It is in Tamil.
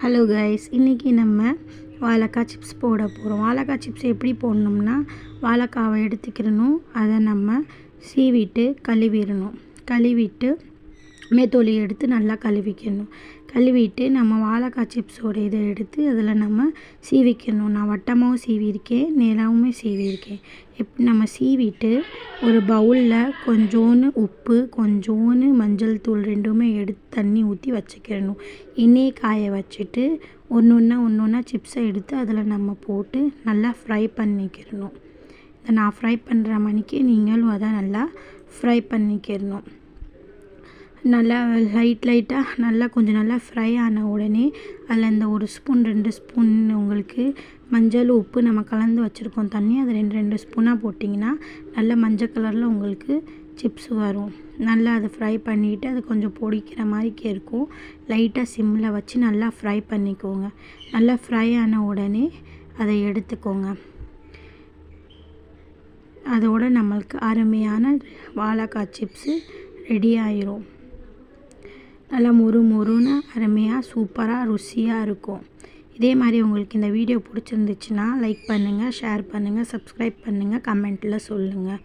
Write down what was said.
ஹலோ கைஸ், இன்றைக்கி நம்ம வாழைக்காய் சிப்ஸ் போட போகிறோம். வாழைக்காய் சிப்ஸ் எப்படி போடணும்னா, வாழைக்காவை எடுத்துக்கிறணும். அதை நம்ம சீவிட்டு கழுவிட்டு மேத்தோலி எடுத்து நல்லா கழுவிட்டு நம்ம வாழைக்காய் சிப்ஸோட இதை எடுத்து அதில் நம்ம சீவிக்கணும். நான் வட்டமாகவும் சீவியிருக்கேன், நேராகவும் சீவியிருக்கேன். நம்ம சீவிட்டு ஒரு பவுலில் கொஞ்சோன்னு உப்பு, கொஞ்சோன்னு மஞ்சள் தூள் ரெண்டுமே எடுத்து தண்ணி ஊற்றி வச்சுக்கிறணும். எண்ணெயை காய வச்சுட்டு ஒன்று ஒன்றா சிப்ஸை எடுத்து அதில் நம்ம போட்டு நல்லா ஃப்ரை பண்ணிக்கிறணும். நான் ஃப்ரை பண்ணுற மணிக்கு நீங்களும் அதை நல்லா ஃப்ரை பண்ணிக்கிறணும். நல்லா லைட்டாக நல்லா கொஞ்சம் நல்லா ஃப்ரை ஆன உடனே அதில் இந்த 1 ஸ்பூன் 2 ஸ்பூன் உங்களுக்கு மஞ்சள் உப்பு நம்ம கலந்து வச்சுருக்கோம் தண்ணி, அதை 2 ஸ்பூனாக போட்டிங்கன்னா நல்லா மஞ்சள் கலரில் உங்களுக்கு சிப்ஸ் வரும். நல்லா அதை ஃப்ரை பண்ணிவிட்டு அது கொஞ்சம் பொடிக்கிற மாதிரி இருக்கும். லைட்டாக சிம்மில் வச்சு நல்லா ஃப்ரை பண்ணிக்கோங்க. நல்லா ஃப்ரை ஆன உடனே அதை எடுத்துக்கோங்க. அதோடு நம்மளுக்கு அருமையான வாழைக்காய் சிப்ஸு ரெடி ஆயிரும். நல்லா மொறுன்னு அருமையாக சூப்பராக ருசியாக இருக்கும். இதே மாதிரி உங்களுக்கு இந்த வீடியோ பிடிச்சிருந்துச்சுன்னா லைக் பண்ணுங்கள், ஷேர் பண்ணுங்கள், சப்ஸ்கிரைப் பண்ணுங்கள், கமெண்ட்டில் சொல்லுங்கள்.